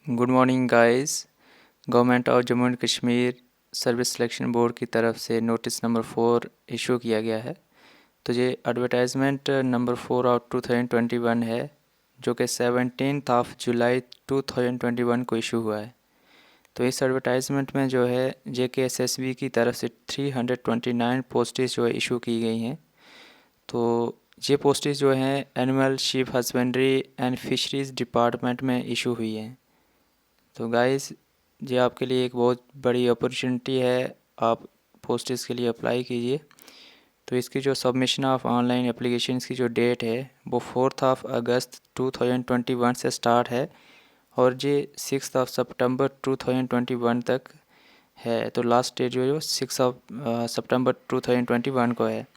Good morning guys. Government of Jammu and Kashmir service selection board की तरफ से नोटिस नंबर 4 इशू किया गया है। तो ये एडवर्टाइजमेंट नंबर 4 ऑफ 2021 है, जो कि 17 ऑफ जुलाई 2021 को इशू हुआ है। तो इस एडवर्टाइजमेंट में जो है JKSSB की तरफ से 329 पोस्टेज जो है इशू की गई हैं। तो ये पोस्टेज जो हैं animal sheep husbandry and fisheries department में इशू हुई हैं। तो गाइस, ये आपके लिए एक बहुत बड़ी अपॉर्चुनिटी है, आप पोस्ट्स के लिए अप्लाई कीजिए। तो इसकी जो सबमिशन ऑफ ऑनलाइन एप्लीकेशंस की जो डेट है वो 4 ऑफ अगस्त 2021 से स्टार्ट है और ये 6 ऑफ सितंबर 2021 तक है। तो लास्ट डेट जो है 6 ऑफ सितंबर 2021 को है।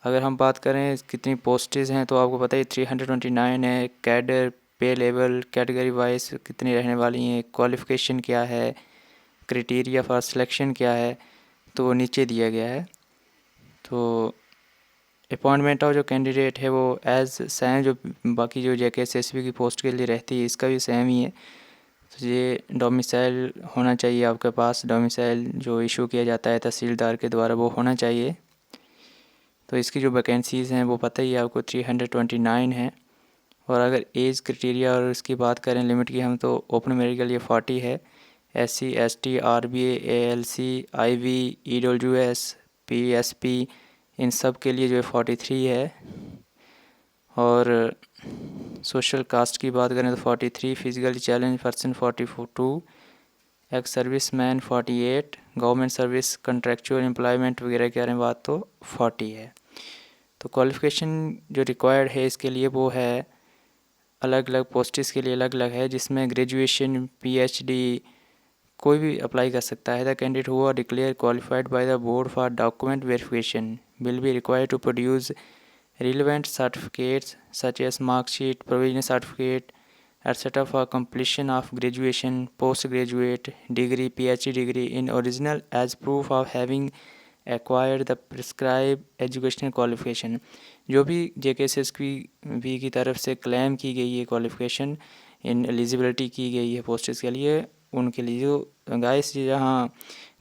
अगर हम बात करें कितनी पोस्टेज हैं तो आपको पता है 329 है। कैडर पे लेवल कैटेगरी वाइज कितनी रहने वाली हैं, क्वालिफ़िकेशन क्या है, क्राइटेरिया फॉर सिलेक्शन क्या है, तो वो नीचे दिया गया है। तो अपॉइंटमेंट ऑफ जो कैंडिडेट है वो एज सेम जो बाकी जो JKSSB की पोस्ट के लिए रहती है, इसका भी सेम ही है। तो ये डोमिसाइल होना चाहिए आपके पास, डोमिसाइल जो इशू किया जाता है तहसीलदार के द्वारा वो होना चाहिए। तो इसकी जो वैकेंसीज़ हैं वो पता ही है आपको 329 है। और अगर एज क्राइटेरिया और इसकी बात करें लिमिट की हम, तो ओपन मेरिट के लिए 40 है। SC ST RBA ALC IV EWS PSP इन सब के लिए जो है 43 है। और सोशल कास्ट की बात करें तो 43, physically challenge person 42, ex service man 48, government service contractual employment वगैरह की करें बात तो 40 है। तो क्वालिफ़िकेशन जो रिक्वायर्ड है इसके लिए वो है अलग अलग पोस्ट्स के लिए अलग अलग है, जिसमें ग्रेजुएशन PhD कोई भी अप्लाई कर सकता है। The candidate who are declared qualified by the board for document verification will be required to produce relevant certificates such as mark sheet, provisional certificate, etc. for completion of graduation, postgraduate degree, PhD degree in original as proof of having acquired the prescribed educational qualification। जो भी JKSSB की तरफ से claim की गई है qualification इन eligibility की गई है पोस्ट्स के लिए, उनके लिए जो गाइस जहाँ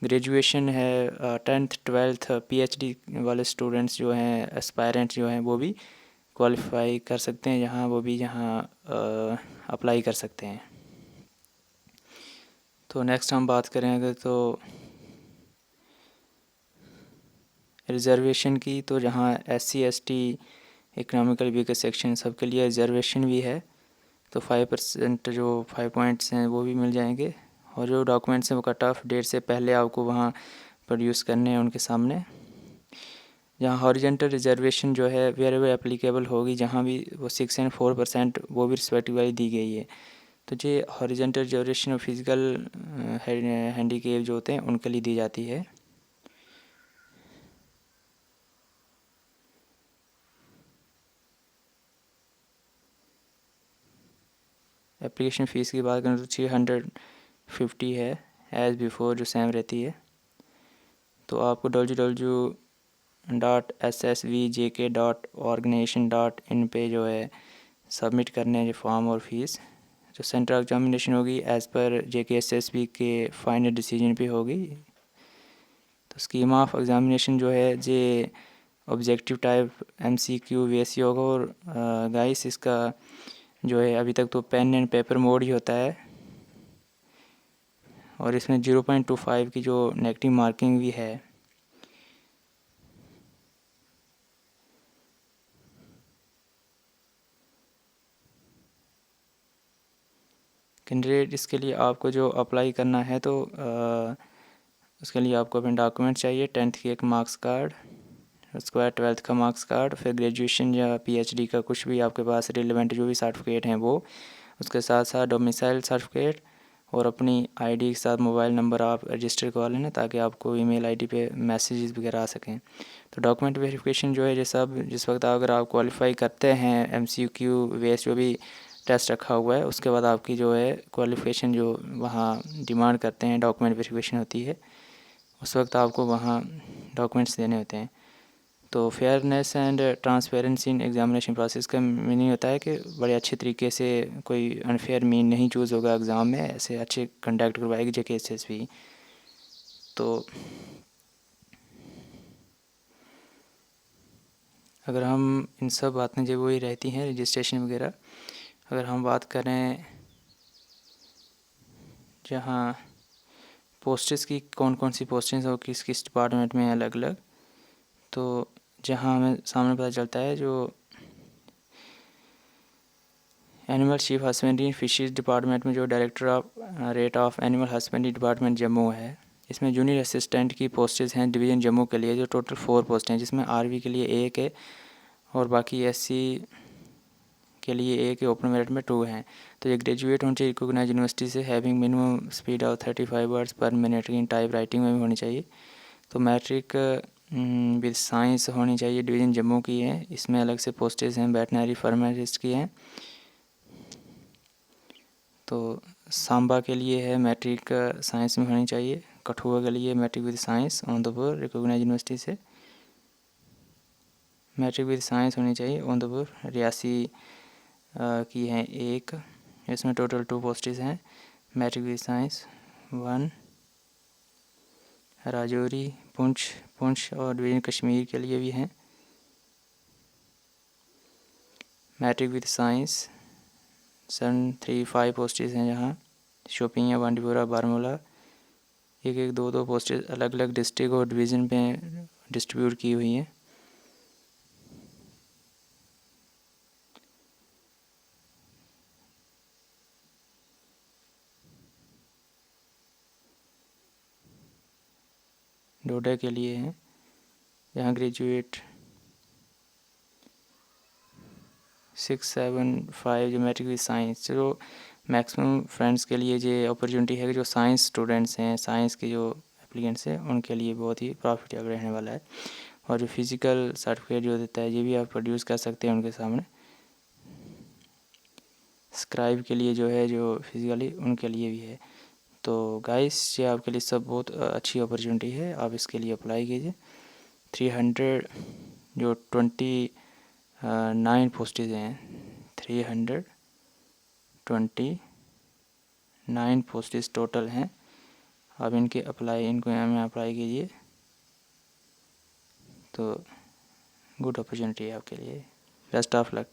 ग्रेजुएशन है 10th 12th PhD वाले स्टूडेंट्स जो हैं एस्पायरेंट्स जो हैं वो भी क्वालिफाई कर सकते हैं, यहाँ वो भी यहाँ अप्लाई कर सकते हैं। तो नेक्स्ट हम बात करेंगे तो रिज़र्वेशन की, तो जहाँ SC ST economical weaker section सबके लिए रिज़र्वेशन भी है। तो 5% जो 5 पॉइंट्स हैं वो भी मिल जाएंगे। और जो डॉक्यूमेंट्स हैं वो कट ऑफ डेट से पहले आपको वहाँ प्रोड्यूस करने हैं उनके सामने। जहाँ हॉरिजेंटल रिजर्वेशन जो है वेयर एवर एप्लीकेबल होगी, जहाँ भी वो 6 and 4% वो भी रिस्पेक्टिवली दी गई है। तो ये हॉरिजेंटल रिजर्वेशन फिजिकल हैंडीकेप जो होते हैं उनके लिए दी जाती है। एप्लीकेशन फ़ीस की बात करें तो 350 है एज़ बिफोर जो सेम रहती है। तो आपको www.ssvjk.organization.in पे जो है सबमिट करने हैं जो फॉर्म और फीस। जो सेंटर एग्जामिनेशन होगी एज़ पर JKSSB के फाइनल डिसीजन पे होगी। तो स्कीम ऑफ एग्ज़ामिनेशन जो है ये ऑब्जेक्टिव टाइप MCQ VSC होगा। और गाइस इसका जो है अभी तक तो पेन एंड पेपर मोड ही होता है और इसमें 0.25 की जो नेगेटिव मार्किंग भी है। कैंडिडेट इसके लिए आपको जो अप्लाई करना है तो उसके लिए आपको अपने डॉक्यूमेंट चाहिए, 10th की एक मार्क्स कार्ड, उसके बाद 12th का मार्क्स कार्ड, फिर ग्रेजुएशन या PhD का कुछ भी आपके पास रिलेवेंट जो भी सर्टिफिकेट हैं वो, उसके साथ साथ डोमिसाइल सर्टिफिकेट और अपनी ID के साथ मोबाइल नंबर आप रजिस्टर करवा लेना ताकि आपको ईमेल ID पे मैसेजेस वगैरह आ सकें। तो डॉक्यूमेंट वेरिफिकेशन जो है ये सब जिस वक्त अगर आप क्वालिफाई करते हैं MCQ वेस जो भी टेस्ट रखा हुआ है, उसके बाद आपकी जो है क्वालिफिकेशन जो वहाँ डिमांड करते हैं डॉक्यूमेंट वेरिफिकेशन होती है, उस वक्त आपको वहाँ डॉक्यूमेंट्स देने होते हैं। तो fairness and transparency in examination process का मीनिंग होता है कि बड़े अच्छे तरीके से कोई अनफेयर मीन नहीं चूज़ होगा एग्ज़ाम में, ऐसे अच्छे कंडक्ट करवाएगी जो केसेस भी। तो अगर हम इन सब बातें जो वही रहती हैं रजिस्ट्रेशन वगैरह, अगर हम बात करें जहाँ पोस्ट्स की कौन कौन सी पोस्टिंग्स और किस किस डिपार्टमेंट में अलग अलग, तो जहाँ हमें सामने पता चलता है जो animal chief husbandry fisheries department में जो director of rate of animal husbandry department Jammu है, इसमें जूनियर असिस्टेंट की पोस्टेज हैं डिवीज़न जम्मू के लिए, जो टोटल 4 पोस्ट हैं, जिसमें आरवी के लिए 1 है और बाकी एससी के लिए 1 है, ओपन मेरिट में 2 हैं। तो ये ग्रेजुएट होनी चाहिए रिकॉग्नाइज यूनिवर्सिटी से, having minimum speed of 35 words पर मिनट इन टाइप राइटिंग में भी होनी चाहिए। तो मैट्रिक विद साइंस होनी चाहिए, डिवीज़न जम्मू की है। इसमें अलग से पोस्टेज हैं वेटनरी फार्मासिस्ट की हैं। तो सांबा के लिए है मैट्रिक साइंस में होनी चाहिए, कठुआ के लिए मैट्रिक विद साइंस ओंदपुर रिकॉग्नाइज यूनिवर्सिटी से मैट्रिक विद साइंस होनी चाहिए ओंदपुर। रियासी की हैं 1, इसमें टोटल 2 पोस्टेज हैं matric with science 1। Rajouri Poonch और डिवीज़न कश्मीर के लिए भी हैं मैट्रिक विद साइंस 735 पोस्टेज हैं, जहाँ शोपियाँ बांडीपुरा बारामूला 1-1 2-2 पोस्टेज अलग अलग डिस्ट्रिक्ट और डिवीज़न में डिस्ट्रीब्यूट की हुई हैं। डोडा के लिए हैं, यहाँ ग्रेजुएट 675 जो मैट्रिक विद साइंस, जो मैक्सिमम फ्रेंड्स के लिए जो अपॉर्चुनिटी है कि जो साइंस स्टूडेंट्स हैं, साइंस के जो एप्लीकेंट्स हैं, उनके लिए बहुत ही प्रॉफिटेबल रहने वाला है। और जो फिज़िकल सर्टिफिकेट जो देता है ये भी आप प्रोड्यूस कर सकते हैं उनके सामने। स्क्राइब के लिए जो है जो फिज़िकली उनके लिए भी है। तो गाइस ये आपके लिए सब बहुत अच्छी अपॉर्चुनिटी है, आप इसके लिए अप्लाई कीजिए। 300 जो 29 पोस्टेज हैं, 329 पोस्टेज टोटल हैं। आप इनको में अप्लाई कीजिए, तो गुड अपॉर्चुनिटी है आपके लिए। Best of luck.